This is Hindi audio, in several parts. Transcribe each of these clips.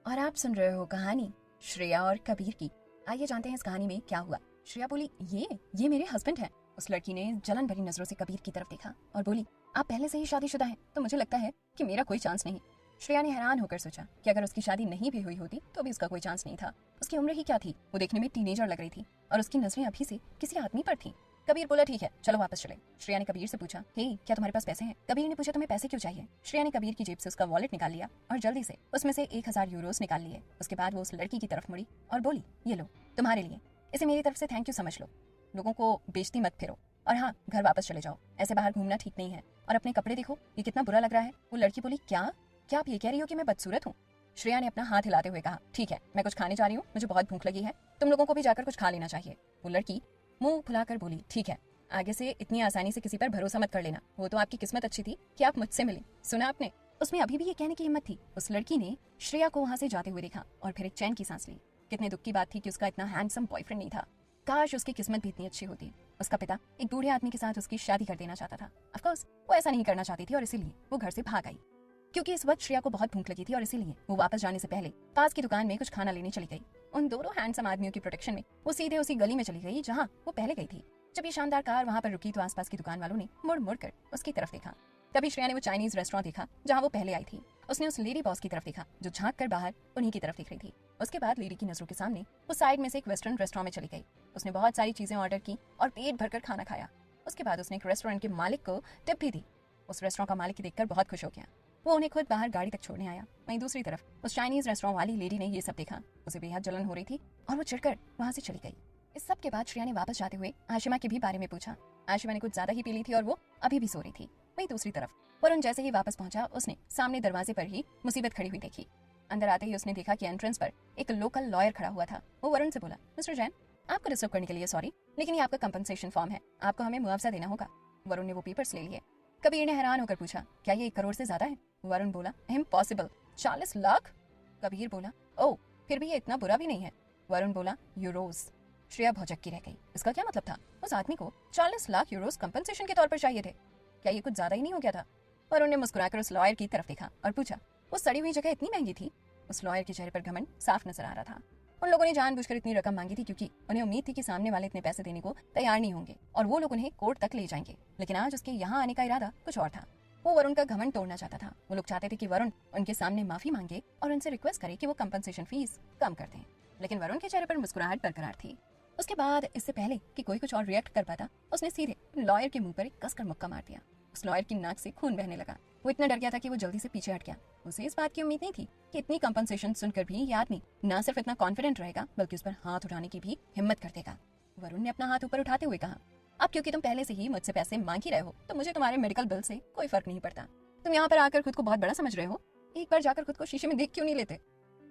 और आप सुन रहे हो कहानी श्रेया और कबीर की। आइए जानते हैं इस कहानी में क्या हुआ। श्रेया बोली, ये मेरे हस्बैंड हैं। उस लड़की ने जलन भरी नजरों से कबीर की तरफ देखा और बोली, आप पहले से ही शादीशुदा हैं तो मुझे लगता है कि मेरा कोई चांस नहीं। श्रेया ने हैरान होकर सोचा कि अगर उसकी शादी नहीं भी हुई होती तो भी उसका कोई चांस नहीं था। उसकी उम्र ही क्या थी, वो देखने में टीनेजर लग रही थी और उसकी नजरें अभी से किसी आदमी पर थी। कबीर बोला, ठीक है चलो वापस चले। श्रेया ने कबीर से पूछा, हे क्या तुम्हारे पास पैसे हैं? कबीर ने पूछा, तुम्हें पैसे क्यों चाहिए? श्रेया ने कबीर की जेब से उसका वॉलेट निकाल लिया और जल्दी से उसमें से 1000 यूरोस निकाल लिए। उसके बाद वो उस लड़की की तरफ मुड़ी और बोली, ये लो तुम्हारे लिए, इसे मेरी तरफ से थैंक यू समझ लो। लोगों को बेइज्जती मत फिरो और हाँ, घर वापस चले जाओ, ऐसे बाहर घूमना ठीक नहीं है। और अपने कपड़े देखो, ये कितना बुरा लग रहा है। वो लड़की बोली, क्या क्या आप ये कह रही हो कि मैं बदसूरत हूँ? श्रेया ने अपना हाथ हिलाते हुए कहा, ठीक है मैं कुछ खाने जा रही हूँ, मुझे बहुत भूख लगी है, तुम लोगों को भी जाकर कुछ खा लेना चाहिए। वो लड़की मुंह फुलाकर बोली, ठीक है, आगे से इतनी आसानी से किसी पर भरोसा मत कर लेना। वो तो आपकी किस्मत अच्छी थी कि आप मुझसे मिले। सुना आपने? उसमें अभी भी ये कहने की हिम्मत थी। उस लड़की ने श्रेया को वहां से जाते हुए देखा और फिर एक चैन की सांस ली। कितने दुख की बात थी कि उसका इतना हैंडसम बॉयफ्रेंड नहीं था। काश उसकी किस्मत भी इतनी अच्छी होती। उसका पिता एक बूढ़े आदमी के साथ उसकी शादी कर देना चाहता था। ऑफ कोर्स वो ऐसा नहीं करना चाहती थी और इसीलिए वो घर से भाग आई। क्योंकि इस वक्त श्रेया को बहुत भूख लगी थी और इसीलिए वो वापस जाने से पहले पास की दुकान में कुछ खाना लेने चली गई। उन दोनों हैंडसम आदमियों की प्रोटेक्शन में वो सीधे उसी गली में चली गई जहाँ वो पहले गई थी। जब ये शानदार कार वहां पर रुकी तो आसपास की दुकान वालों ने मुड़ मुड़ कर उसकी तरफ देखा। तभी श्रेया ने वो चाइनीज रेस्टोरेंट देखा जहाँ वो पहले आई थी। उसने उस लेडी बॉस की तरफ देखा जो झांक कर बाहर उन्हीं की तरफ दिख रही थी। उसके बाद लेडी की नजरों के सामने वो साइड में से एक वेस्टर्न रेस्टोरेंट में चली गई। उसने बहुत सारी चीजें ऑर्डर की और पेट भरकर खाना खाया। उसके बाद उसने एक रेस्टोरेंट के मालिक को टिप भी दी। उस रेस्टोरेंट का मालिक देखकर बहुत खुश हो गया। वो उन्हें खुद बाहर गाड़ी तक छोड़ने आया। वहीं दूसरी तरफ उस चाइनीज रेस्टोरेंट वाली लेडी ने ये सब देखा। उसे बेहद जलन हो रही थी और वो चिढ़कर वहां से चली गई। इस सब के बाद श्रेया ने वापस जाते हुए आशिमा के भी बारे में पूछा। आशिमा ने कुछ ज्यादा ही पी ली थी और वो अभी भी सो रही थी। वहीं दूसरी तरफ वरुण जैसे ही वापस पहुंचा उसने सामने दरवाजे पर ही मुसीबत खड़ी हुई देखी। अंदर आते ही उसने देखा कि एंट्रेंस पर एक लोकल लॉयर खड़ा हुआ था। वो वरुण से बोला, मिस्टर जैन, आपको डिस्टर्ब करने के लिए सॉरी, लेकिन ये आपका कंपनसेशन फॉर्म है, आपको हमें मुआवजा देना होगा। वरुण ने वो पेपर्स ले लिए। कबीर ने हैरान होकर पूछा, क्या ये 1 करोड़ से ज्यादा है? वरुण बोला, इम्पॉसिबल, 40 लाख। कबीर बोला, ओह फिर भी ये इतना बुरा भी नहीं है। वरुण बोला, यूरोस। श्रेया भौचक्की रह गई। इसका क्या मतलब था? उस आदमी को 40 लाख यूरोस कंपनसेशन के तौर पर चाहिए थे। क्या ये कुछ ज्यादा ही नहीं हो गया था? वरुण ने मुस्कुराकर उस लॉयर की तरफ देखा और पूछा, वो सड़ी हुई जगह इतनी महंगी थी? उस लॉयर के चेहरे पर घमंड साफ नजर आ रहा था। उन लोगों ने जानबूझकर इतनी रकम मांगी थी क्योंकि उन्हें उम्मीद थी कि सामने वाले इतने पैसे देने को तैयार नहीं होंगे और वो लोग उन्हें कोर्ट तक ले जाएंगे। लेकिन आज उसके यहाँ आने का इरादा कुछ और था। वो वरुण का घमंड तोड़ना चाहता था। वो लोग चाहते थे कि वरुण उनके सामने माफी मांगे और उनसे रिक्वेस्ट करे कि वो कंपनसेशन फीस कम कर दें। लेकिन वरुण के चेहरे पर मुस्कुराहट बरकरार थी। उसके बाद इससे पहले कि कोई कुछ और रिएक्ट कर पाता, उसने सीधे लॉयर के मुंह पर एक कसकर मुक्का मार दिया। उस लॉयर की नाक से खून बहने लगा। वो इतना डर गया था कि वो जल्दी से पीछे हट गया। उसे इस बात की उम्मीद नहीं थी कि इतनी कंपनसेशन सुनकर भी ये आदमी न सिर्फ इतना कॉन्फिडेंट रहेगा बल्कि उस पर हाथ उठाने की भी हिम्मत कर देगा। वरुण ने अपना हाथ ऊपर उठाते हुए कहा, अब क्योंकि तुम पहले से ही मुझसे पैसे मांग ही रहे हो तो मुझे तुम्हारे मेडिकल बिल से कोई फर्क नहीं पड़ता। तुम यहाँ पर आकर खुद को बहुत बड़ा समझ रहे हो, एक बार जाकर खुद को शीशे में देख क्यों नहीं लेते?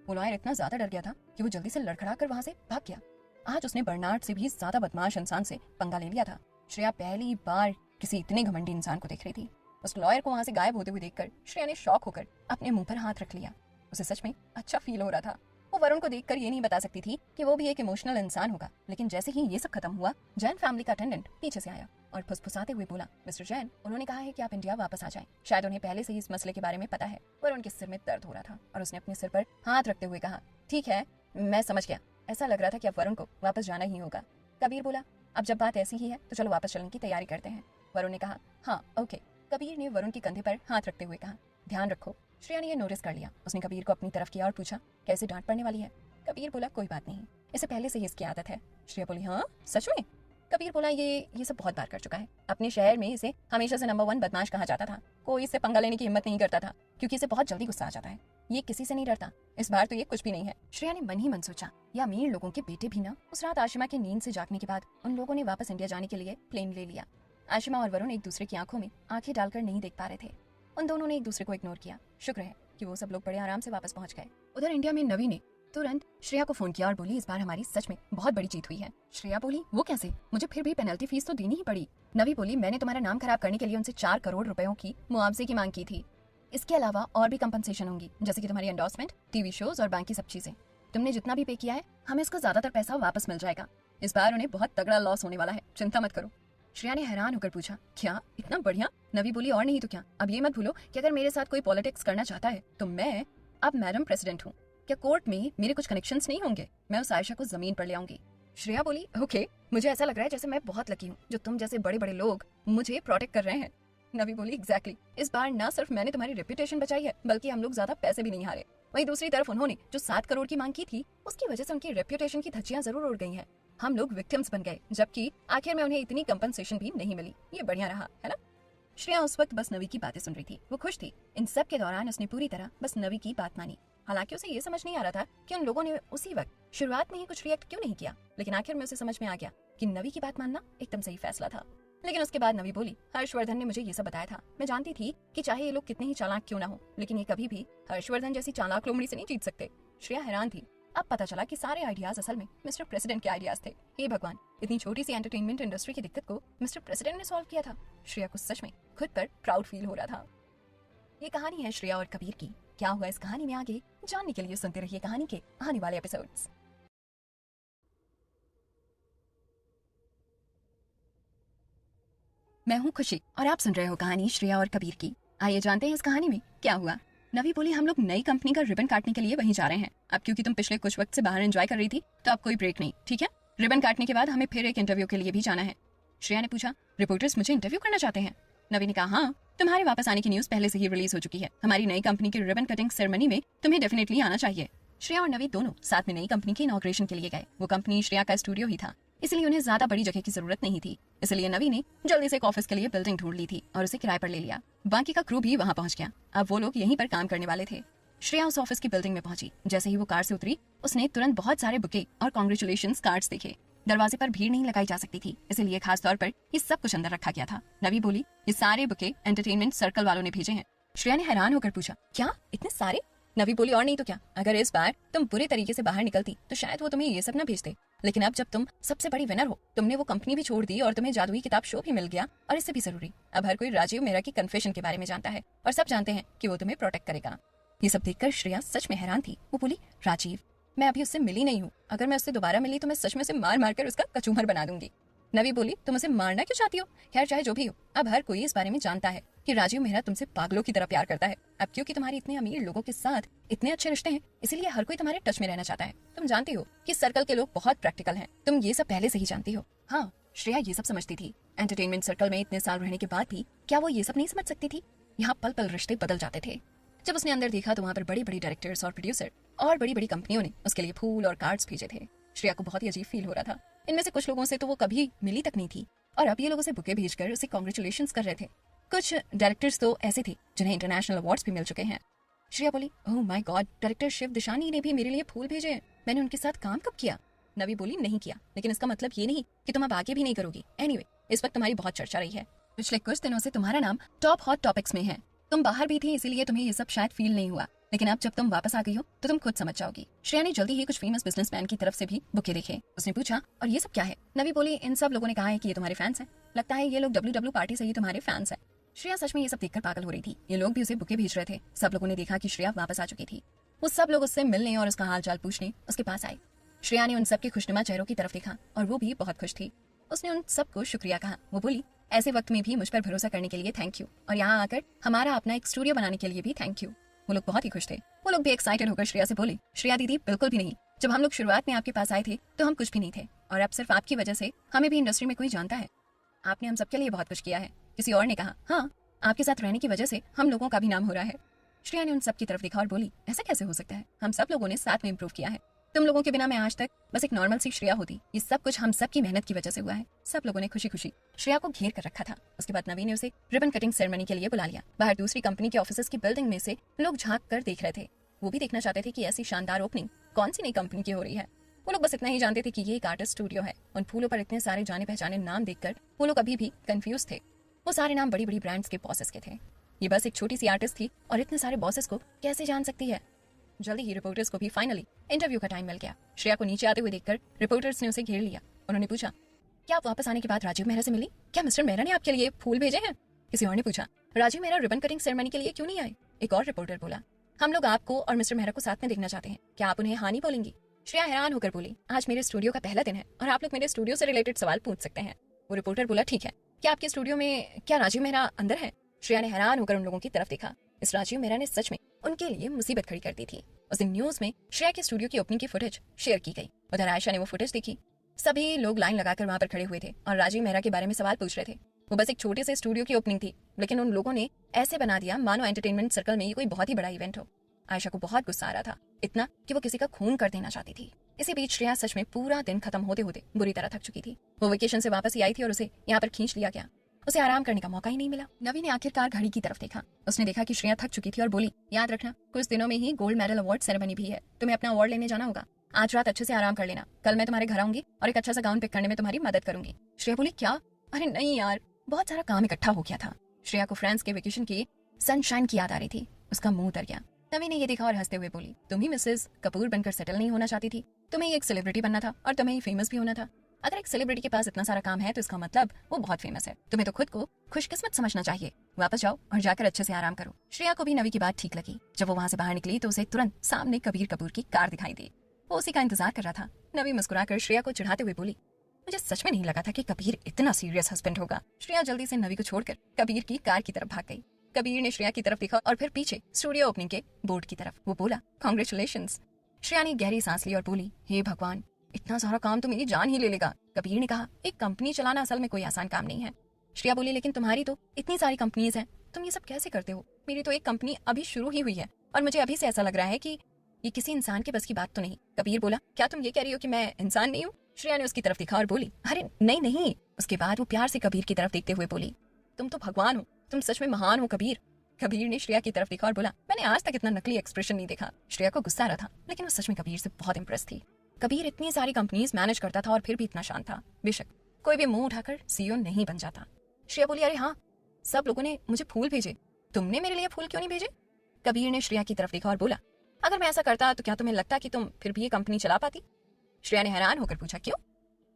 वो लॉयर इतना ज्यादा डर गया था कि वो जल्दी से लड़खड़ा कर वहां से भाग गया। आज उसने बर्नार्ड से भी ज्यादा बदमाश इंसान से पंगा ले लिया था। श्रेया पहली बार किसी इतने घमंडी इंसान को देख रही थी। उस लॉयर को वहां से गायब होते हुए देखकर श्रेया ने शॉक होकर अपने मुंह पर हाथ रख लिया। उसे सच में अच्छा फील हो रहा था। वो वरुण को देखकर ये नहीं बता सकती थी कि वो भी एक इमोशनल इंसान होगा। लेकिन जैसे ही ये सब खत्म हुआ, जैन फैमिली का अटेंडेंट पीछे से आया और फुसफुसाते हुए बोला, मिस्टर जैन, उन्होंने कहा है कि आप इंडिया वापस आ जाएं। शायद उन्हें पहले से ही इस मसले के बारे में पता है। वरुण के सिर में दर्द हो रहा था और उसने अपने सिर पर हाथ रखते हुए कहा, ठीक है मैं समझ गया। ऐसा लग रहा था कि अब वरुण को वापस जाना ही होगा। कबीर बोला, अब जब बात ऐसी ही है तो चलो वापस चलने की तैयारी करते हैं। वरुण ने कहा, हाँ ओके। कबीर ने वरुण के कंधे पर हाथ रखते हुए कहा, ध्यान रखो। श्रेया ने यह नोटिस कर लिया। उसने कबीर को अपनी तरफ किया और पूछा, कैसे डांट पड़ने वाली है? कबीर बोला, कोई बात नहीं, इसे पहले से ही इसकी आदत है। श्रेया बोली, हाँ सच में? कबीर बोला, ये सब बहुत बार कर चुका है। अपने शहर में इसे हमेशा से नंबर 1 बदमाश कहा जाता था। कोई इससे पंगा लेने की हिम्मत नहीं करता था क्योंकि इसे बहुत जल्दी गुस्सा आ जाता है। ये किसी से नहीं डरता। इस बार तो ये कुछ भी नहीं है। श्रेया ने मन ही मन सोचा, या अमीर लोगों के बेटे भी ना। उस रात आशिमा की नींद से जागने के बाद उन लोगों ने वापस इंडिया जाने के लिए प्लेन ले लिया। आशिमा और वरुण एक दूसरे की आंखों में आंखें डालकर नहीं देख पा रहे थे। उन दोनों ने एक दूसरे को इग्नोर किया। शुक्र है कि वो सब लोग बड़े आराम से वापस पहुंच गए। उधर इंडिया में नवी ने तुरंत श्रेया को फोन किया और बोली, इस बार हमारी सच में बहुत बड़ी जीत हुई है। श्रेया बोली, वो कैसे? मुझे फिर भी पेनल्टी फीस तो देनी ही पड़ी। नवी बोली, मैंने तुम्हारा नाम खराब करने के लिए उनसे 4 करोड़ रुपयों की मुआवजे की मांग की थी। इसके अलावा और भी कंपनसेशन होंगी, जैसे कि तुम्हारी एंडोर्समेंट, टीवी शोज और बाकी सब चीजें। तुमने जितना भी पे किया है हमें इसका ज्यादातर पैसा वापस मिल जाएगा। इस बार उन्हें बहुत तगड़ा लॉस होने वाला है, चिंता मत करो। श्रेया ने हैरान होकर पूछा, क्या इतना बढ़िया? नवी बोली, और नहीं तो क्या। अब ये मत भूलो कि अगर मेरे साथ कोई पॉलिटिक्स करना चाहता है तो मैं अब मैडम प्रेसिडेंट हूँ। क्या कोर्ट में मेरे कुछ कनेक्शंस नहीं होंगे? मैं उस आयशा को जमीन पर ले आऊंगी। श्रेया बोली ओके, मुझे ऐसा लग रहा है जैसे मैं बहुत लकी हूँ जो तुम जैसे बड़े बड़े लोग मुझे प्रोटेक्ट कर रहे हैं। नवी बोली एग्जैक्टली, इस बार ना सिर्फ मैंने तुम्हारी रेपुटेशन बचाई है बल्कि हम लोग ज्यादा पैसे भी नहीं हारे। वहीं दूसरी तरफ उन्होंने जो 7 करोड़ की मांग की थी उसकी वजह से उनकी रेपुटेशन की धज्जियां जरूर उड़ गई हैं। हम लोग विक्टिम्स बन गए जबकि आखिर में उन्हें इतनी कंपनसेशन भी नहीं मिली। ये बढ़िया रहा है ना। श्रेया उस वक्त बस नवी की बातें सुन रही थी। वो खुश थी। इन सब के दौरान उसने पूरी तरह बस नवी की बात मानी। हालांकि उसे ये समझ नहीं आ रहा था कि उन लोगों ने उसी वक्त शुरुआत में ही कुछ रिएक्ट क्यों नहीं किया, लेकिन आखिर में उसे समझ में आ गया कि नवी की बात मानना एकदम सही फैसला था। लेकिन उसके बाद नवी बोली हर्षवर्धन ने मुझे ये सब बताया था। मैं जानती थी कि चाहे ये लोग कितने ही चालाक क्यों ना हो, लेकिन ये कभी भी हर्षवर्धन जैसी चालाक लोमड़ी से नहीं जीत सकते। श्रेया हैरान थी। अब पता चला कि सारे आइडियाज असल में मिस्टर प्रेसिडेंट के आइडियाज थे। हे भगवान, इतनी छोटी सी एंटरटेनमेंट इंडस्ट्री की दिक्कत को मिस्टर प्रेसिडेंट ने सॉल्व किया था। श्रेया को सच में खुद पर प्राउड फील हो रहा था। ये कहानी है श्रेया और कबीर की। क्या हुआ इस कहानी में आगे जानने के लिए सुनते रहिए कहानी के आने वाले एपिसोड्स। मैं हूँ खुशी और आप सुन रहे हो कहानी श्रेया और कबीर की। आइए जानते हैं इस कहानी में क्या हुआ। नवी बोली हम लोग नई कंपनी का रिबन काटने के लिए वहीं जा रहे हैं। अब क्योंकि तुम पिछले कुछ वक्त से बाहर एंजॉय कर रही थी तो अब कोई ब्रेक नहीं, ठीक है? रिबन काटने के बाद हमें फिर एक इंटरव्यू के लिए भी जाना है। श्रेया ने पूछा रिपोर्टर्स मुझे इंटरव्यू करना चाहते हैं? नवी ने कहा हाँ, तुम्हारे वापस आने की न्यूज पहले से ही रिलीज हो चुकी है। हमारी नई कंपनी की रिबन कटिंग सेरेमनी में तुम्हें डेफिनेटली आना चाहिए। श्रेया और नवी दोनों साथ में नई कंपनी के इनॉग्रेशन के लिए गए। वो कंपनी श्रेया का स्टूडियो ही था, इसलिए उन्हें ज्यादा बड़ी जगह की जरूरत नहीं थी। इसलिए नवी ने जल्दी से एक ऑफिस के लिए बिल्डिंग ढूंढ ली थी और उसे किराए पर ले लिया। बाकी का क्रू भी वहाँ पहुँच गया। अब वो लोग यहीं पर काम करने वाले थे। श्रेया उस ऑफिस की बिल्डिंग में पहुंची। जैसे ही वो कार से उतरी उसने तुरंत बहुत सारे बुके और कांग्रेचुलेशंस कार्ड्स देखे। दरवाजे पर भीड़ नहीं लगाई जा सकती थी, इसलिए खास तौर पर ये सब कुछ अंदर रखा गया था। नवी बोली ये सारे बुके एंटरटेनमेंट सर्कल वालों ने भेजे हैं। श्रेया ने हैरान होकर पूछा क्या इतने सारे? नवी बोली और नहीं तो क्या, अगर इस बार तुम बुरे तरीके से बाहर निकलती तो शायद वो तुम्हें ये सब न भेजते, लेकिन अब जब तुम सबसे बड़ी विनर हो, तुमने वो कंपनी भी छोड़ दी और तुम्हें जादुई किताब शो भी मिल गया, और इससे भी जरूरी अब हर कोई राजीव मेहरा की कन्फेशन के बारे में जानता है और सब जानते हैं कि वो तुम्हें प्रोटेक्ट करेगा। ये सब देखकर श्रेया सच में हैरान थी। वो बोली राजीव, मैं अभी उससे मिली नहीं हूँ। अगर मैं उससे दोबारा मिली तो मैं सच में उसे मार मार कर उसका कचूमर बना दूंगी। नवी बोली तुम उसे मारना क्यों चाहती हो? खैर चाहे जो भी हो, अब हर कोई इस बारे में जानता है कि राजीव मेहरा तुमसे पागलों की तरह प्यार करता है। अब क्योंकि तुम्हारी इतने अमीर लोगों के साथ इतने अच्छे रिश्ते हैं, इसीलिए हर कोई तुम्हारे टच में रहना चाहता है। तुम जानती हो कि सर्कल के लोग बहुत प्रैक्टिकल हैं। तुम ये सब पहले से ही जानती हो। हाँ, श्रेया ये सब समझती थी। एंटरटेनमेंट सर्कल में इतने साल रहने के बाद भी क्या वो ये सब नहीं समझ सकती थी? यहाँ पल पल रिश्ते बदल जाते थे। जब उसने अंदर देखा तो वहाँ पर बड़ी बड़ी डायरेक्टर्स और प्रोड्यूसर और बड़ी बड़ी कंपनियों ने उसके लिए फूल और कार्ड्स भेजे थे। श्रेया को बहुत ही अजीब फील हो रहा था। इनमें से कुछ लोगों से तो वो कभी मिली तक नहीं थी और अब ये लोग उसे बुके भेजकर उसे कांग्रेचुलेशंस कर रहे थे। कुछ डायरेक्टर्स तो ऐसे थे जिन्हें इंटरनेशनल अवार्ड्स भी मिल चुके हैं। श्रेया बोली oh my God, director Shiv Dishani ने भी मेरे लिए फूल भेजे हैं। मैंने उनके साथ काम कब किया? नवी बोली नहीं किया, लेकिन इसका मतलब ये नहीं कि तुम अब आगे भी नहीं करोगी। एनीवे, इस वक्त तुम्हारी बहुत चर्चा रही है। पिछले कुछ दिनों से तुम्हारा नाम टॉप हॉट टॉपिक्स में है। तुम बाहर भी थी इसीलिए तुम्हें ये सब शायद फील नहीं हुआ, लेकिन अब जब तुम वापस आ गई हो तो तुम खुद समझ जाओगी। श्रेया ने जल्दी ही कुछ फेमस बिजनेसमैन की तरफ से भी बुके देखे। उसने पूछा और ये सब क्या है? नवी बोली इन सब लोगों ने कहा है कि ये तुम्हारे फैंस हैं। लगता है ये लोग WW पार्टी से ही तुम्हारे फैंस हैं। श्रेया सच में ये सब देखकर पागल हो रही थी। ये लोग भी उसे बुके भेज रहे थे। सब लोगों ने देखा कि श्रेया वापस आ चुकी थी। वो सब लोग उससे मिलने और उसका हाल चाल पूछने उसके पास आए। श्रेया ने उन सबके खुशनुमा चेहरों की तरफ देखा और वो भी बहुत खुश थी। उसने उन सबको शुक्रिया कहा। वो बोली ऐसे वक्त में भी मुझ पर भरोसा करने के लिए थैंक यू, और यहाँ आकर हमारा अपना एक स्टूडियो बनाने के लिए भी थैंक यू। वो लोग बहुत ही खुश थे। वो लोग भी एक्साइटेड होकर श्रेया से बोले श्रेया दीदी बिल्कुल भी नहीं, जब हम लोग शुरुआत में आपके पास आए थे तो हम कुछ भी नहीं थे, और अब सिर्फ आपकी वजह से हमें भी इंडस्ट्री में कोई जानता है। आपने हम सबके लिए बहुत कुछ किया है। किसी और ने कहा हाँ, आपके साथ रहने की वजह से हम लोगों का भी नाम हो रहा है। श्रेया ने उन सब की तरफ देखा और बोली ऐसा कैसे हो सकता है? हम सब लोगों ने साथ में इम्प्रूव किया है। तुम लोगों के बिना मैं आज तक बस एक नॉर्मल सी श्रेया होती। ये सब कुछ हम सब की मेहनत की वजह से हुआ है। सब लोगों ने खुशी खुशी श्रेया को घेर कर रखा था। उसके बाद नवी ने उसे रिबन कटिंग सेरेमनी के लिए बुला लिया। बाहर दूसरी कंपनी के ऑफिसेस की बिल्डिंग में से लोग झांक कर देख रहे थे। वो भी देखना चाहते थे कि ऐसी शानदार ओपनिंग कौन सी नई कंपनी की हो रही है। वो लोग बस इतना ही जानते थे कि ये एक आर्टिस्ट स्टूडियो है। उन फूलों पर इतने सारे जाने पहचाने नाम देखकर वो लोग अभी भी कंफ्यूज थे। वो सारे नाम बड़ी बड़ी ब्रांड्स के बॉसेस के थे। ये बस एक छोटी सी आर्टिस्ट थी और इतने सारे बॉसेस को कैसे जान सकती है? जल्दी ही रिपोर्टर्स को भी फाइनली इंटरव्यू का टाइम मिल गया। श्रेया को नीचे आते हुए देखकर रिपोर्टर्स ने उसे घेर लिया। उन्होंने पूछा क्या आप वापस आने के बाद राजीव मेहरा से मिली? क्या मिस्टर मेहरा ने आपके लिए फूल भेजे हैं? किसी और ने पूछा Rajiv Mehra ribbon cutting ceremony के लिए क्यों नहीं आए? एक और रिपोर्टर बोला हम लोग आपको और मिस्टर मेहरा को साथ में देखना चाहते हैं, क्या आप उन्हें हाँ नहीं बोलेंगी? श्रेया हैरान होकर बोली आज मेरे स्टूडियो का पहला दिन है और आप लोग मेरे स्टूडियो से रिलेटेड सवाल पूछ सकते हैं। वो रिपोर्टर बोला ठीक है, क्या आपके स्टूडियो में क्या राजीव मेहरा अंदर है? श्रेया ने हैरान होकर उन लोगों की तरफ देखा। इस राजीव मेहरा ने सच में उनके लिए मुसीबत खड़ी करती थी। उस दिन न्यूज में श्रेया के स्टूडियो की ओपनिंग की फुटेज शेयर की गई। उधर आयशा ने वो फुटेज देखी। सभी लोग लाइन लगाकर वहां पर खड़े हुए थे और राजीव मेहरा के बारे में सवाल पूछ रहे थे। वो बस एक छोटे से स्टूडियो की ओपनिंग थी, लेकिन उन लोगों ने ऐसे बना दिया मानो एंटरटेनमेंट सर्कल में ये कोई बहुत ही बड़ा इवेंट हो। आयशा को बहुत गुस्सा आ रहा था, इतना कि वो किसी का खून कर देना चाहती थी। इसी बीच श्रेया सच में पूरा दिन खत्म होते होते बुरी तरह थक चुकी थी। वो वेकेशन से वापस ही आई थी और उसे यहाँ पर खींच लिया गया। उसे आराम करने का मौका ही नहीं मिला। नवी ने आखिरकार घड़ी की तरफ देखा। उसने देखा कि श्रेया थक चुकी थी और बोली, याद रखना कुछ दिनों में ही गोल्ड मेडल अवार्ड सेरेमनी भी है, तुम्हें अपना अवार्ड लेने जाना होगा। आज रात अच्छे से आराम कर लेना, कल मैं तुम्हारे घर आऊंगी और एक अच्छा सा गाउन पिक करने में तुम्हारी मदद करूंगी। श्रेया बोली, क्या? अरे नहीं यार, बहुत सारा काम इकट्ठा हो गया था। श्रेया को फ्रांस के वेकेशन की सनशाइन की याद आ रही थी। उसका मुंह उतर गया। नवी ने ये देखा और हंसते हुए बोली, तुम ही मिसेस कपूर बनकर सेटल नहीं होना चाहती थी? तुम्हें एक सेलिब्रिटी बनना था और तुम्हें फेमस भी होना था। अगर एक सेलिब्रिटी के पास इतना सारा काम है तो इसका मतलब वो बहुत फेमस है। तुम्हें तो खुद को खुशकिस्मत समझना चाहिए। वापस जाओ और जाकर अच्छे से आराम करो। श्रेया को भी नवी की बात ठीक लगी। जब वो वहां से बाहर निकली तो उसे तुरंत सामने कबीर कपूर की कार दिखाई दी। वो उसी का इंतजार कर रहा था। नवी मुस्कुराकर श्रेया को चिढ़ाते हुए बोली, मुझे सच में नहीं लगा था कि कबीर इतना सीरियस हस्बैंड होगा। श्रेया जल्दी से नवी को छोड़कर कबीर की कार की तरफ भाग गई। कबीर ने श्रेया की तरफ देखा और फिर पीछे स्टूडियो ओपनिंग के बोर्ड की तरफ। वो बोला, कांग्रेचुलेशंस। श्रेया ने गहरी सांस ली और बोली, हे भगवान, इतना सारा काम तो मेरी जान ही ले लेगा। कबीर ने कहा, एक कंपनी चलाना असल में कोई आसान काम नहीं है। श्रेया बोली, लेकिन तुम्हारी तो इतनी सारी कंपनीज हैं, तुम ये सब कैसे करते हो? मेरी तो एक कंपनी अभी शुरू ही हुई है और मुझे अभी से ऐसा लग रहा है कि ये किसी इंसान के बस की बात तो नहीं। कबीर बोला, क्या तुम ये कह रही हो कि मैं इंसान नहीं हूँ? श्रेया ने उसकी तरफ देखा और बोली, अरे नहीं नहीं। उसके बाद वो प्यार से कबीर की तरफ देखते हुए बोली, तुम तो भगवान हो, तुम सच में महान हो कबीर। कबीर ने श्रेया की तरफ देखा और बोला, मैंने आज तक इतना नकली एक्सप्रेशन नहीं देखा। श्रेया को गुस्सा आ रहा था, लेकिन वो सच में कबीर से बहुत इंप्रेस थी। कबीर इतनी सारी कंपनीज मैनेज करता था और फिर भी इतना शांत था। बेशक कोई भी मुंह उठाकर सीईओ नहीं बन जाता। श्रेया बोली, अरे हाँ, सब लोगों ने मुझे फूल भेजे, तुमने मेरे लिए फूल क्यों नहीं भेजे? कबीर ने श्रेया की तरफ देखा और बोला, अगर मैं ऐसा करता तो क्या तुम्हें लगता कि तुम फिर भी ये कंपनी चला पाती? श्रेया ने हैरान होकर पूछा, क्यों?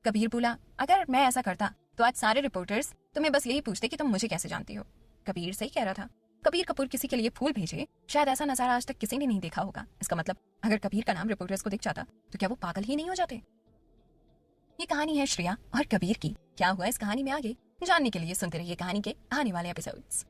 कबीर बोला, अगर मैं ऐसा करता तो आज सारे रिपोर्टर्स तुम्हें बस यही पूछते कि तुम मुझे कैसे जानती हो। कबीर सही कह रहा था। कबीर कपूर किसी के लिए फूल भेजे, शायद ऐसा नजारा आज तक किसी ने नहीं देखा होगा। इसका मतलब अगर कबीर का नाम रिपोर्टर्स को दिख जाता तो क्या वो पागल ही नहीं हो जाते? ये कहानी है श्रेया और कबीर की। क्या हुआ इस कहानी में आगे जानने के लिए सुनते रहिए कहानी के आने वाले एपिसोड्स।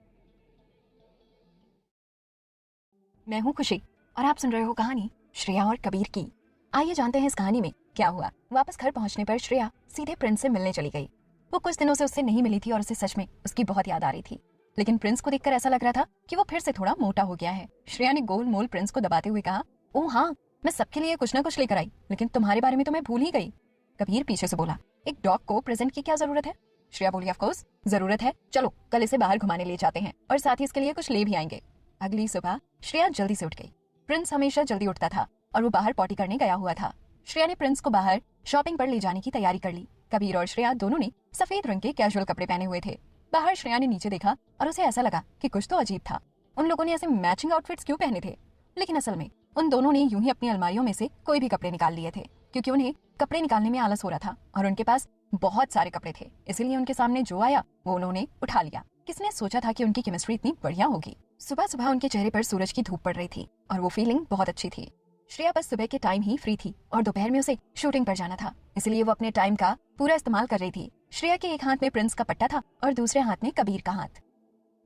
मैं हूँ खुशी और आप सुन रहे हो कहानी श्रेया और कबीर की। आइए जानते हैं इस कहानी में क्या हुआ। वापस घर पहुंचने पर श्रेया सीधे प्रिंस से मिलने चली गई। वो कुछ दिनों से उससे नहीं मिली थी और उसे सच में उसकी बहुत याद आ रही थी। लेकिन प्रिंस को देखकर ऐसा लग रहा था कि वो फिर से थोड़ा मोटा हो गया है। श्रेया ने गोल मोल प्रिंस को दबाते हुए कहा, ओह हाँ, मैं सबके लिए कुछ ना कुछ लेकर आई, लेकिन तुम्हारे बारे में तो मैं भूल ही गई। कबीर पीछे से बोला, एक डॉग को प्रेजेंट की क्या जरूरत है? श्रेया बोली, ऑफ कोर्स जरूरत है, चलो कल इसे बाहर घुमाने ले जाते हैं और साथ ही इसके लिए कुछ ले भी आएंगे। अगली सुबह श्रेया जल्दी से उठ गई। प्रिंस हमेशा जल्दी उठता था और वो बाहर पॉटी करने गया हुआ था। श्रेया ने प्रिंस को बाहर शॉपिंग पर ले जाने की तैयारी कर ली। कबीर और श्रेया दोनों ने सफेद रंग के कैजुअल कपड़े पहने हुए थे। बाहर श्रेया ने नीचे देखा और उसे ऐसा लगा कि कुछ तो अजीब था। उन लोगों ने ऐसे मैचिंग आउटफिट्स क्यों पहने थे? लेकिन असल में उन दोनों ने यूं ही अपनी अलमारियों में से कोई भी कपड़े निकाल लिए थे, क्योंकि उन्हें कपड़े निकालने में आलस हो रहा था और उनके पास बहुत सारे कपड़े थे। इसीलिए उनके सामने जो आया वो उन्होंने उठा लिया। किसने सोचा था कि उनकी केमिस्ट्री इतनी बढ़िया होगी। सुबह सुबह उनके चेहरे पर सूरज की धूप पड़ रही थी और वो फीलिंग बहुत अच्छी थी। श्रेया बस सुबह के टाइम ही फ्री थी और दोपहर में उसे शूटिंग पर जाना था, इसलिए वो अपने टाइम का पूरा इस्तेमाल कर रही थी। श्रेया के एक हाथ में प्रिंस का पट्टा था और दूसरे हाथ में कबीर का हाथ।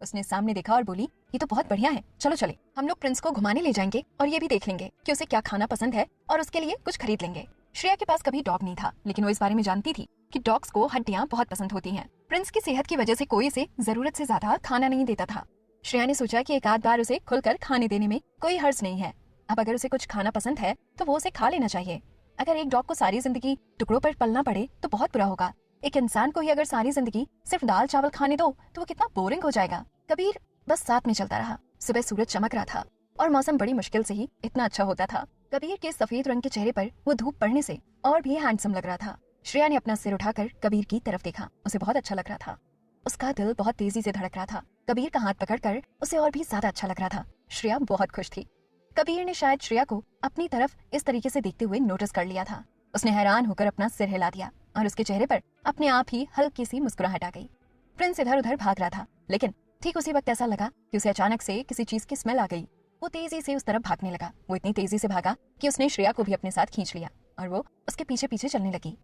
उसने सामने देखा और बोली, ये तो बहुत बढ़िया है, चलो चले, हम लोग प्रिंस को घुमाने ले जाएंगे और ये भी देख लेंगे कि उसे क्या खाना पसंद है और उसके लिए कुछ खरीद लेंगे। श्रेया के पास कभी डॉग नहीं था, लेकिन वो इस बारे में जानती थी कि डॉग्स को हड्डियां बहुत पसंद होती हैं। प्रिंस की सेहत की वजह से कोई इसे जरूरत से ज्यादा खाना नहीं देता था। श्रेया ने सोचा कि एक आध बार उसे खुलकर खाने देने में कोई हर्ज नहीं है। अब अगर उसे कुछ खाना पसंद है तो वो उसे खा लेना चाहिए। अगर एक डॉग को सारी जिंदगी टुकड़ों पर पलना पड़े तो बहुत बुरा होगा। एक इंसान को ही अगर सारी जिंदगी सिर्फ दाल चावल खाने दो तो वो कितना बोरिंग हो जाएगा। कबीर बस साथ में चलता रहा। सुबह सूरज चमक रहा था और मौसम बड़ी मुश्किल से ही इतना अच्छा होता था। कबीर के सफेद रंग के चेहरे पर वो धूप पड़ने से और भी हैंडसम लग रहा था। श्रेया ने अपना सिर उठाकर कबीर की तरफ देखा। उसे बहुत अच्छा लग रहा था। उसका दिल बहुत तेजी से धड़क रहा था। कबीर का हाथ पकड़कर उसे और भी ज्यादा अच्छा लग रहा था। श्रेया बहुत खुश थी। कबीर ने शायद श्रेया को अपनी तरफ इस तरीके से देखते हुए नोटिस कर लिया था। उसने हैरान होकर अपना सिर हिला दिया और उसके चेहरे पर अपने आप ही हल्की सी मुस्कुराहट आ गई। प्रिंस इधर उधर भाग रहा था, लेकिन ठीक उसी वक्त ऐसा लगा कि उसे अचानक से किसी चीज की स्मेल आ गई। वो तेजी से उस तरफ भागने लगा। वो इतनी तेजी से भागा कि उसने श्रेया को भी अपने साथ खींच लिया और वो उसके पीछे पीछे चलने लगी।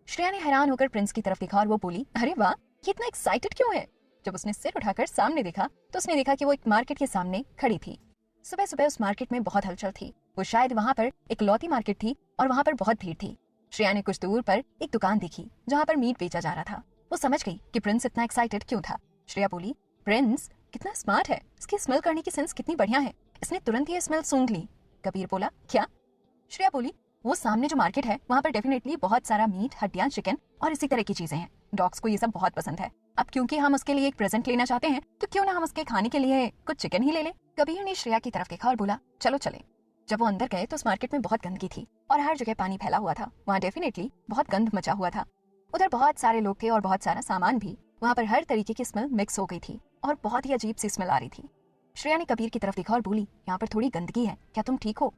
श्रेया ने हैरान होकर प्रिंस की तरफ देखा और वो बोली, अरे वाह, ये इतना एक्साइटेड क्यों है? जब उसने सिर उठाकर सामने देखा तो उसने देखा कि वो एक मार्केट के सामने खड़ी थी। सुबह सुबह उस मार्केट में बहुत हलचल थी। वो शायद वहाँ पर एक लौती मार्केट थी और वहाँ पर बहुत भीड़ थी। श्रेया ने कुछ दूर पर एक दुकान देखी जहाँ पर मीट बेचा जा रहा था। वो समझ गई कि प्रिंस इतना एक्साइटेड क्यों था। श्रेया बोली, प्रिंस कितना स्मार्ट है, इसकी स्मेल करने की सेंस कितनी बढ़िया है, इसने तुरंत ये स्मेल सूंघ ली। कबीर बोला, क्या? श्रेया बोली, वो सामने जो मार्केट है वहाँ पर डेफिनेटली बहुत सारा मीट, हड्डियां, चिकन और इसी तरह की चीजें हैं। डॉग्स को ये सब बहुत पसंद है। अब क्योंकि हम उसके लिए एक प्रेजेंट लेना चाहते हैं तो क्यों ना हम उसके खाने के लिए कुछ चिकन ही ले लें। कबीर ने श्रेया की तरफ देखा और बोला, चलो चले। जब वो अंदर गए तो उस मार्केट में बहुत गंदगी थी और हर जगह पानी फैला हुआ था। वहाँ डेफिनेटली बहुत गंद मचा हुआ था। उधर बहुत सारे लोग थे और बहुत सारा सामान भी। वहाँ पर हर तरीके की स्मेल मिक्स हो गई थी और बहुत ही अजीब सी स्मेल आ रही थी। श्रेया ने कबीर की तरफ देखा और बोली, यहाँ पर थोड़ी गंदगी है, क्या तुम ठीक हो?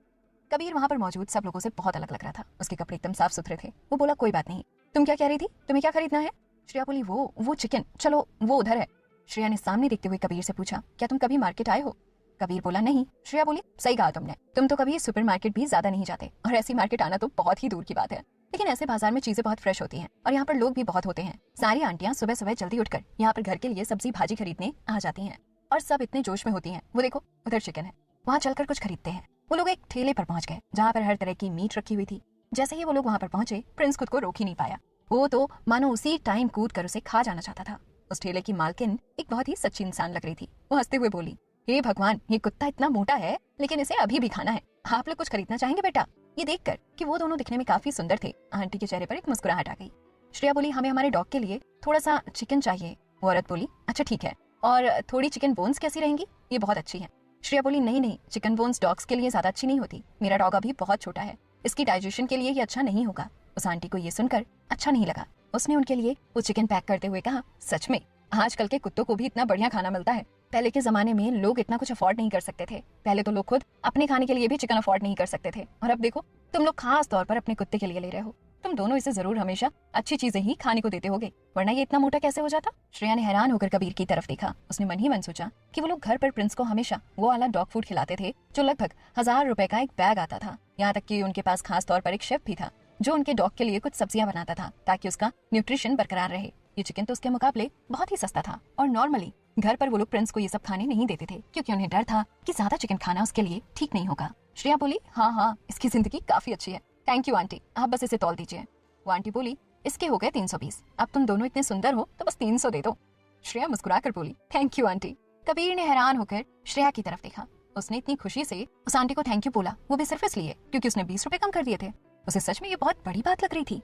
कबीर वहाँ पर मौजूद सब लोगों से बहुत अलग लग रहा था। उसके कपड़े एकदम साफ सुथरे थे। वो बोला, कोई बात नहीं, तुम क्या कह रही थी, तुम्हें क्या खरीदना है? श्रेया बोली, वो चिकन, चलो वो उधर है। श्रेया ने सामने देखते हुए कबीर से पूछा, क्या तुम कभी मार्केट आए हो? कबीर बोला, नहीं। श्रेया बोली, सही कहा तुमने, तुम तो कभी सुपर मार्केट भी ज्यादा नहीं जाते और ऐसी मार्केट आना तो बहुत ही दूर की बात है। लेकिन ऐसे बाजार में चीजें बहुत फ्रेश होती हैं और यहाँ पर लोग भी बहुत होते हैं। सारी आंटियां सुबह सुबह जल्दी उठकर यहाँ पर घर के लिए सब्जी भाजी खरीदने आ जाती हैं और सब इतने जोश में होती हैं। वो देखो उधर चिकन है, वहाँ चलकर कुछ खरीदते हैं। वो लोग एक ठेले पर पहुंच गए जहाँ पर हर तरह की मीट रखी हुई थी। जैसे ही वो लोग वहाँ पर पहुंचे, प्रिंस खुद को रोक ही नहीं पाया। वो तो मानो उसी टाइम कूद कर उसे खा जाना चाहता था। उस ठेले की मालकिन एक बहुत ही सच्ची इंसान लग रही थी। वो हंसते हुए बोली, हे भगवान, ये कुत्ता इतना मोटा है लेकिन इसे अभी भी खाना है। आप लोग कुछ खरीदना चाहेंगे बेटा? ये देखकर कि वो दोनों दिखने में काफी सुंदर थे, आंटी के चेहरे पर एक मुस्कुराहट आ गई। श्रेया बोली, हमें हमारे डॉग के लिए थोड़ा सा चिकन चाहिए। वो औरत बोली, अच्छा ठीक है, और थोड़ी चिकन बोन्स कैसी रहेंगी? ये बहुत अच्छी है। श्रेया बोली, नहीं नहीं, चिकन बोन्स डॉग्स के लिए ज्यादा अच्छी नहीं होती। मेरा डॉग अभी बहुत छोटा है, इसकी डाइजेशन के लिए ये अच्छा नहीं होगा। उस आंटी को ये सुनकर अच्छा नहीं लगा। उसने उनके लिए वो चिकन पैक करते हुए कहा, सच में आजकल के कुत्तों को भी इतना बढ़िया खाना मिलता है। पहले के जमाने में लोग इतना कुछ अफोर्ड नहीं कर सकते थे। पहले तो लोग खुद अपने खाने के लिए भी चिकन अफोर्ड नहीं कर सकते थे, और अब देखो तुम लोग खास तौर पर अपने कुत्ते के लिए ले रहे हो। तुम दोनों इसे जरूर हमेशा अच्छी चीजें ही खाने को देते होगे, वरना ये इतना मोटा कैसे हो जाता? श्रेया ने हैरान होकर कबीर की तरफ देखा। उसने मन ही मन सोचा कि वो लोग घर पर प्रिंस को हमेशा वो वाला डॉग फूड खिलाते थे जो लगभग 1000 रुपए का एक बैग आता था। यहाँ तक कि उनके पास खास तौर पर एक शेफ भी था जो उनके डॉग के लिए कुछ सब्जियां बनाता था ताकि उसका न्यूट्रिशन बरकरार रहे। ये चिकन तो उसके मुकाबले बहुत ही सस्ता था और नॉर्मली घर पर वो लोग प्रिंस को ये सब खाने नहीं देते थे क्योंकि उन्हें डर था कि ज्यादा चिकन खाना उसके लिए ठीक नहीं होगा। श्रेया बोली, हाँ, इसकी जिंदगी काफी अच्छी है, थैंक यू आंटी, आप बस इसे तौल दीजिए। वो आंटी बोली, इसके हो गए 320, अब तुम दोनों इतने सुंदर हो तो बस 300 दे दो। श्रेया मुस्कुरा कर बोली, थैंक यू आंटी। कबीर ने हैरान होकर श्रेया की तरफ देखा। उसने इतनी खुशी से उस आंटी को थैंक यू बोला, वो भी सिर्फ इसलिए क्योंकि उसने 20 रुपए कम कर दिए थे। उसे सच में ये बहुत बड़ी बात लग रही थी।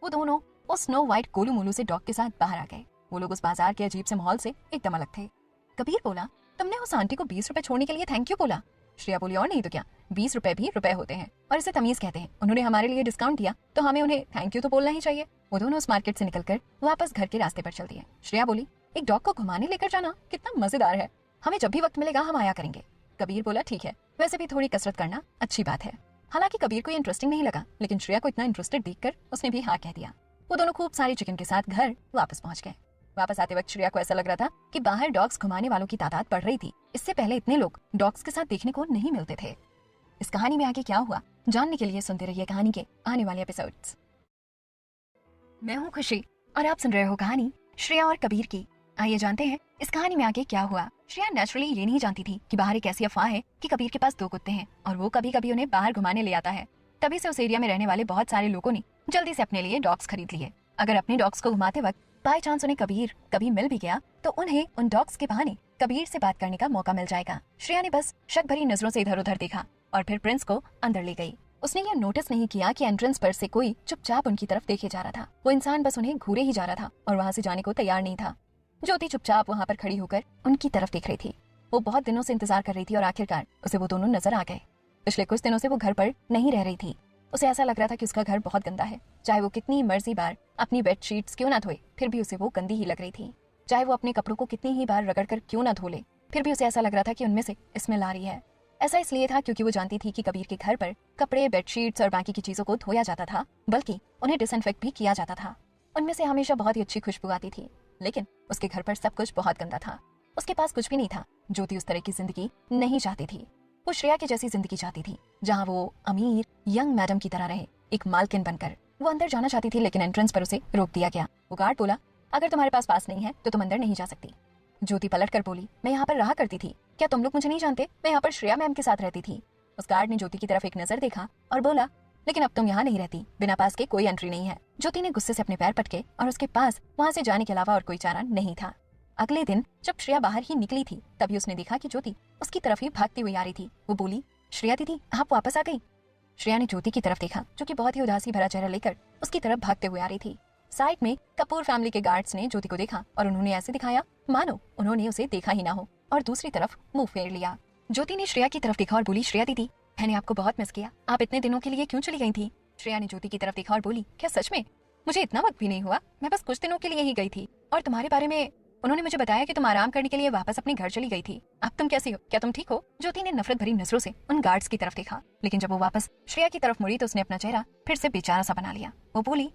वो दोनों उस स्नो व्हाइट गोलू मोलू से डॉग के साथ बाहर आ गए। वो लोग उस बाजार के अजीब से माहौल से एकदम अलग थे। कबीर बोला, तुमने उस आंटी को 20 रुपए छोड़ने के लिए थैंक यू बोला? श्रेया बोली, और नहीं तो क्या, 20 रुपए भी रुपए होते हैं और इसे तमीज कहते हैं। उन्होंने हमारे लिए डिस्काउंट दिया तो हमें उन्हें थैंक यू तो बोलना ही चाहिए। वो दोनों उस मार्केट से निकलकर वापस घर के रास्ते पर चल दिए। श्रेया बोली, एक डॉग को घुमाने लेकर जाना कितना मजेदार है, हमें जब भी वक्त मिलेगा हम आया करेंगे। कबीर बोला, ठीक है, वैसे भी थोड़ी कसरत करना अच्छी बात है। हालांकि कबीर को ये इंटरेस्टिंग नहीं लगा, लेकिन श्रेया को इतना इंटरेस्टेड देखकर उसने भी हाँ कह दिया। वो दोनों खूब सारी चिकन के साथ घर वापस पहुंच गए। वापस आते वक्त श्रेया को ऐसा लग रहा था कि बाहर डॉग्स घुमाने वालों की तादाद बढ़ रही थी। इससे पहले इतने लोग डॉग्स के साथ देखने को नहीं मिलते थे। इस कहानी में आगे क्या हुआ जानने के लिए सुनते रहिए कहानी के आने वाले एपिसोड्स। मैं हूँ खुशी और आप सुन रहे हो कहानी श्रेया और कबीर की। आइए जानते हैं इस कहानी में आगे क्या हुआ। श्रेया नेचुरली ये नहीं जानती थी कि बाहर एक ऐसी अफवाह है कि कबीर के पास 2 कुत्ते हैं और वो कभी कभी उन्हें बाहर घुमाने ले आता है। तभी से उस एरिया में रहने वाले बहुत सारे लोगों ने जल्दी से अपने लिए डॉग्स खरीद लिए। अगर अपने डॉग्स को घुमाते वक्त बाय चांस उन्हें कबीर कभी मिल भी गया तो उन्हें उन डॉग्स के बहाने कबीर से बात करने का मौका मिल जाएगा। श्रेया ने बस शक भरी नजरों से इधर उधर देखा और फिर प्रिंस को अंदर ले गई। उसने ये नोटिस नहीं किया कि एंट्रेंस पर से कोई चुपचाप उनकी तरफ देखे जा रहा था। वो इंसान बस उन्हें घूरे ही जा रहा था और वहाँ से जाने को तैयार नहीं था। ज्योति चुपचाप वहाँ पर खड़ी होकर उनकी तरफ देख रही थी। वो बहुत दिनों से इंतजार कर रही थी और आखिरकार उसे वो दोनों नजर आ गए। पिछले कुछ दिनों से वो घर पर नहीं रह रही थी। उसे ऐसा लग रहा था कि उसका घर बहुत गंदा है। चाहे वो कितनी मर्जी बार अपनी बेडशीट्स क्यों ना धोए फिर भी उसे वो गंदी ही लग रही थी। चाहे वो अपने कपड़ों को कितनी ही बार रगड़ कर क्यों ना धो ले फिर भी उसे ऐसा लग रहा था कि उनमें से स्मेल आ रही है। ऐसा इसलिए था क्योंकि वो जानती थी कि कबीर के घर पर कपड़े, बेडशीट्स और बाकी की चीजों को धोया जाता था, बल्कि उन्हें डिसइंफेक्ट भी किया जाता था। उनमें से हमेशा बहुत ही अच्छी खुशबू आती थी, लेकिन उसके घर पर सब कुछ बहुत गंदा था। उसके पास कुछ भी नहीं था। ज्योति उस तरह की जिंदगी नहीं चाहती थी। वो श्रेया की जैसी जिंदगी चाहती थी जहाँ वो अमीर यंग मैडम की तरह रहे, एक मालकिन बनकर। वो अंदर जाना चाहती थी लेकिन एंट्रेंस पर उसे रोक दिया गया। वो गार्ड बोला, अगर तुम्हारे पास नहीं है तो तुम अंदर नहीं जा सकती। ज्योति पलट कर बोली, मैं यहाँ पर रहा करती थी, क्या तुम लोग मुझे नहीं जानते? मैं यहाँ पर श्रेया मैम के साथ रहती थी। उस गार्ड ने ज्योति की तरफ एक नजर देखा और बोला, लेकिन अब तुम यहाँ नहीं रहती, बिना पास के कोई एंट्री नहीं है। ज्योति ने गुस्से से अपने पैर पटके और उसके पास वहाँ से जाने के अलावा और कोई चारा नहीं था। अगले दिन जब श्रेया बाहर ही निकली थी तभी उसने देखा कि ज्योति उसकी तरफ ही भागती हुई आ रही थी। वो बोली, श्रेया दीदी आप वापस आ गई। श्रेया ने ज्योति की तरफ देखा जो कि बहुत ही उदासी भरा चेहरा लेकर उसकी तरफ भागते हुए आ रही थी। साइड में कपूर फैमिली के गार्ड्स ने ज्योति को देखा और उन्होंने ऐसे दिखाया मानो उन्होंने उसे देखा ही ना हो और दूसरी तरफ मुंह फेर लिया। ज्योति ने श्रेया की तरफ देखा और बोली, श्रेया दीदी मैंने आपको बहुत मिस किया, आप इतने दिनों के लिए क्यों चली गई थी? श्रेया ने ज्योति की तरफ देखा और बोली, क्या सच में? मुझे इतना वक्त भी नहीं हुआ, मैं बस कुछ दिनों के लिए ही गई थी और तुम्हारे बारे में उन्होंने मुझे बताया कि तुम आराम करने के लिए वापस अपने घर चली गई थी। अब तुम कैसी हो? क्या तुम ठीक हो? ज्योति ने नफरत भरी नजरों से उन गार्ड्स की तरफ देखा, लेकिन जब वो वापस श्रेया की तरफ मुड़ी तो उसने अपना चेहरा फिर से बेचारा सा बना लिया। वो बोली,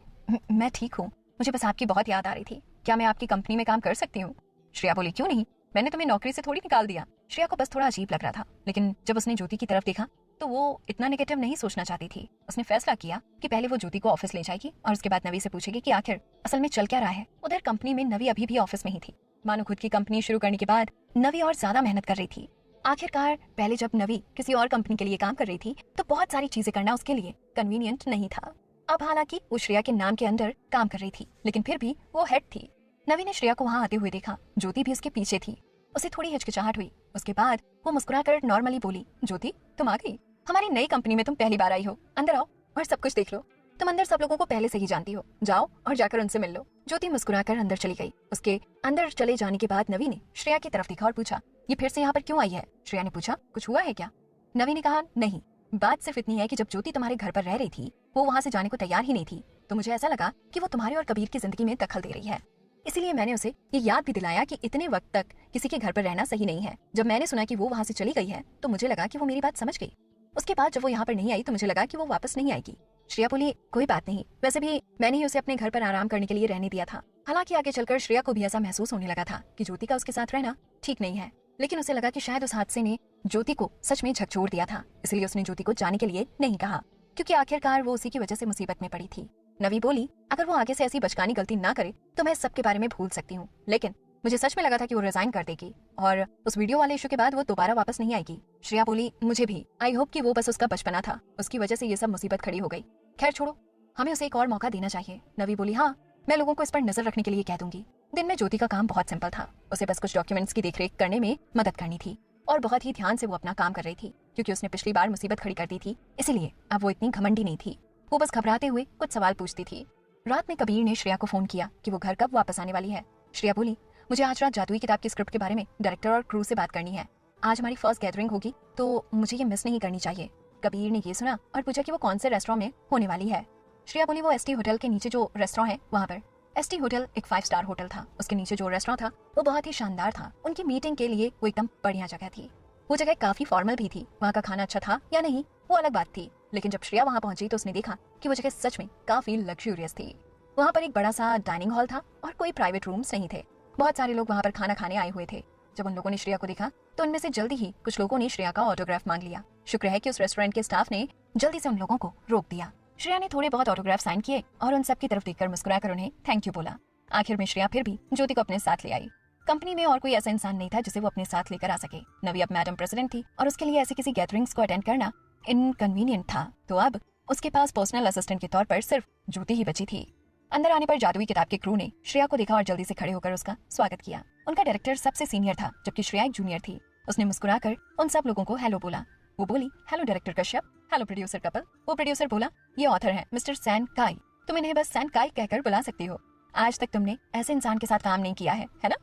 मैं ठीक हूँ, मुझे बस आपकी बहुत याद आ रही थी, क्या मैं आपकी कंपनी में काम कर सकती हूँ? श्रेया बोली, क्यों नहीं, मैंने तुम्हें नौकरी से थोड़ी निकाल दिया। श्रेया को बस थोड़ा अजीब लग रहा था, लेकिन जब उसने ज्योति की तरफ देखा तो वो इतना नेगेटिव नहीं सोचना चाहती थी। उसने फैसला किया कि पहले वो ज्योति को ऑफिस ले जाएगी और उसके बाद नवी से पूछेगी कि आखिर असल में चल क्या रहा है। उधर कंपनी में नवी अभी भी ऑफिस में ही थी, मानो खुद की कंपनी शुरू करने के बाद नवी और ज्यादा मेहनत कर रही थी। आखिरकार पहले जब नवी किसी और कंपनी के लिए काम कर रही थी तो बहुत सारी चीजें करना उसके लिए कन्वीनियंट नहीं था। अब हालांकि वो श्रेया के नाम के अंदर काम कर रही थी, लेकिन फिर भी वो हेड थी। नवी ने श्रेया को वहाँ आते हुए देखा, ज्योति भी उसके पीछे थी। उसे थोड़ी हिचकिचाहट हुई। उसके बाद वो मुस्कुराकर नॉर्मली बोली, ज्योति तुम आ गई, हमारी नई कंपनी में तुम पहली बार आई हो, अंदर आओ और सब कुछ देख लो, तुम अंदर सब लोगों को पहले से ही जानती हो, जाओ और जाकर उनसे मिल लो। ज्योति मुस्कुराकर अंदर चली गई। उसके अंदर चले जाने के बाद नवी ने श्रेया की तरफ देखा और पूछा, ये फिर से यहाँ पर क्यों आई है? श्रेया ने पूछा, कुछ हुआ है क्या? नवी ने कहा, नहीं, बात सिर्फ इतनी है कि जब ज्योति तुम्हारे घर पर रह रही थी वो वहाँ से जाने को तैयार ही नहीं थी, तो मुझे ऐसा लगा कि वो तुम्हारे और कबीर की जिंदगी में दखल दे रही है, इसीलिए मैंने उसे ये याद भी दिलाया कि इतने वक्त तक किसी के घर पर रहना सही नहीं है। जब मैंने सुना कि वो वहाँ से चली गई है तो मुझे लगा कि वो मेरी बात समझ गई। उसके बाद जब वो यहाँ पर नहीं आई तो मुझे लगा कि वो वापस नहीं आएगी। श्रेया बोली, कोई बात नहीं, वैसे भी मैंने ही उसे अपने घर पर आराम करने के लिए रहने दिया था। हालांकि आगे चलकर श्रेया को भी ऐसा महसूस होने लगा था कि ज्योति का उसके साथ रहना ठीक नहीं है, लेकिन उसे लगा कि शायद उस हादसे ने ज्योति को सच में झकझोर दिया था, इसलिए उसने ज्योति को जाने के लिए नहीं कहा, क्योंकि आखिरकार वो उसी की वजह से मुसीबत में पड़ी थी। नवी बोली, अगर वो आगे से ऐसी बचकानी गलती ना करे तो मैं सबके बारे में भूल सकती हूँ, लेकिन मुझे सच में लगा था कि वो रिजाइन कर देगी और उस वीडियो वाले इशू के बाद वो दोबारा वापस नहीं आएगी। श्रेया बोली, मुझे भी, आई होप कि वो बस उसका बचपना था, उसकी वजह से ये सब मुसीबत खड़ी हो गई। खैर छोड़ो, हमें उसे एक और मौका देना चाहिए। नवी बोली, हाँ, मैं लोगों को इस पर नजर रखने के लिए कह दूंगी। दिन में ज्योति का काम बहुत सिंपल था, उसे बस कुछ डॉक्यूमेंट्स की देखरेख करने में मदद करनी थी और बहुत ही ध्यान से वो अपना काम कर रही थी, क्योंकि उसने पिछली बार मुसीबत खड़ी कर दी थी, इसीलिए अब वो इतनी घमंडी नहीं थी। वो बस घबराते हुए कुछ सवाल पूछती थी। रात में कबीर ने श्रेया को फोन किया कि वो घर कब वापस आने वाली है। श्रेया बोली, मुझे आज रात जादुई किताब की स्क्रिप्ट के बारे में डायरेक्टर और क्रू से बात करनी है। आज हमारी फर्स्ट गैदरिंग होगी तो मुझे ये मिस नहीं करनी चाहिए। कबीर ने ये सुना और पूछा कि वो कौन से रेस्टोरेंट में होने वाली है। श्रेया बोली, वो एसटी होटल के नीचे जो रेस्टोरेंट है वहाँ पर। एसटी होटल एक 5 स्टार होटल था, उसके नीचे जो रेस्टोरेंट था वो बहुत ही शानदार था। उनकी मीटिंग के लिए वो एकदम बढ़िया जगह थी। वो जगह काफी फॉर्मल भी थी, वहाँ का खाना अच्छा था या नहीं वो अलग बात थी, लेकिन जब श्रेया वहाँ पहुंची तो उसने देखा कि वो जगह सच में काफी लग्जूरियस थी। वहाँ पर एक बड़ा सा डाइनिंग हॉल था और कोई प्राइवेट रूम्स नहीं थे। बहुत सारे लोग वहाँ पर खाना खाने आए हुए थे। जब उन लोगों ने श्रेया को देखा तो उनमें से जल्दी ही कुछ लोगों ने श्रेया का ऑटोग्राफ मांग लिया। शुक्र है कि उस रेस्टोरेंट के स्टाफ ने जल्दी से उन लोगों को रोक दिया। श्रेया ने थोड़े बहुत ऑटोग्राफ साइन किए और उन सब की तरफ देखकर मुस्कुराकर उन्हें थैंक यू बोला। आखिर में श्रेया फिर भी ज्योति को अपने साथ ले आई। कंपनी में और कोई ऐसा इंसान नहीं था जिसे वो अपने साथ लेकर आ सके। नवी अब मैडम प्रेसिडेंट थी और उसके लिए ऐसी किसी गैदरिंग्स को अटेंड करना इनकन्वीनियंट था, तो अब उसके पास पर्सनल असिस्टेंट के तौर पर सिर्फ ज्योति ही बची थी। अंदर आने पर जादुई किताब के क्रू ने श्रेया को देखा और जल्दी से खड़े होकर उसका स्वागत किया। उनका डायरेक्टर सबसे सीनियर था जबकि श्रेया एक जूनियर थी। उसने मुस्कुराकर उन सब लोगों को हेलो बोला। वो बोली, hello director Kashyap, hello producer couple. वो प्रोड्यूसर बोला, ये ऑथर है मिस्टर सैन काई, तुम इन्हें बस सैन काई कहकर बुला सकती हो। आज तक तुमने ऐसे इंसान के साथ काम नहीं किया है ना?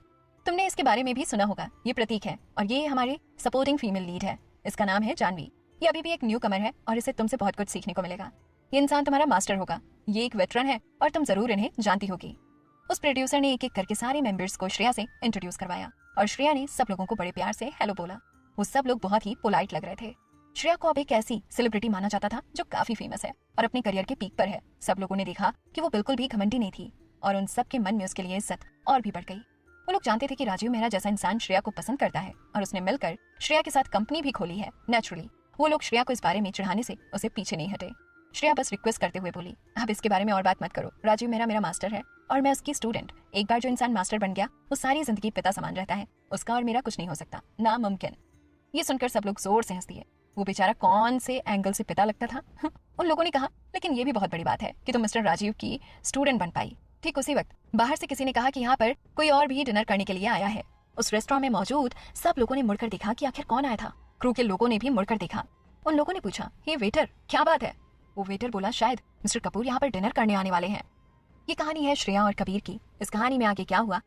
तुमने इसके बारे में भी सुना होगा। ये प्रतीक है और ये हमारे सपोर्टिंग फीमेल लीड है। इसका नाम है जानवी। ये अभी भी एक न्यू कमर है और इसे तुमसे बहुत कुछ सीखने को मिलेगा। ये इंसान तुम्हारा मास्टर होगा। ये एक वेटरन है और तुम जरूर इन्हें जानती होगी। उस प्रोड्यूसर ने एक एक करके सारे मेंबर्स को श्रेया से इंट्रोड्यूस करवाया और श्रेया ने सब लोगों को बड़े प्यार से हेलो बोला। वो सब लोग बहुत ही पोलाइट लग रहे थे। श्रेया को अब एक ऐसी सेलिब्रिटी माना जाता था जो काफी फेमस है और अपने करियर के पीक पर है। सब लोगों ने देखा कि वो बिल्कुल भी घमंडी नहीं थी और उन सब के मन में उसके लिए इज्जत और भी बढ़ गई। वो लोग जानते थे कि राजीव मेहरा जैसा इंसान श्रेया को पसंद करता है और उसने मिलकर श्रेया के साथ कंपनी भी खोली है। नेचुरली वो लोग श्रेया को इस बारे में चिढ़ाने से उसे पीछे नहीं हटे। श्रेया बस रिक्वेस्ट करते हुए बोली, अब इसके बारे में और बात मत करो। राजीव मेहरा मेरा मास्टर है और मैं उसकी स्टूडेंट, एक बार जो इंसान मास्टर बन गया वो सारी जिंदगी पिता समान रहता है। उसका और मेरा कुछ नहीं हो सकता, नामुमकिन। ये सुनकर सब लोग जोर से हंस दिए। वो बेचारा कौन से एंगल से पिता लगता था। उन लोगों ने कहा, लेकिन ये भी बहुत बड़ी बात है कि तुम मिस्टर राजीव की स्टूडेंट बन पाई। ठीक उसी वक्त बाहर से किसी ने कहा कि यहाँ पर कोई और भी डिनर करने के लिए आया है। उस रेस्टोरेंट में मौजूद सब लोगों ने मुड़कर देखा कि आखिर कौन आया था। क्रू के लोगों ने भी मुड़कर देखा। उन लोगों ने पूछा, हे वेटर, क्या बात है? वो वेटर बोला, शायद मिस्टर कपूर यहाँ पर डिनर करने आने वाले हैं। ये कहानी है श्रेया और कबीर की। इस कहानी में आगे क्या हुआ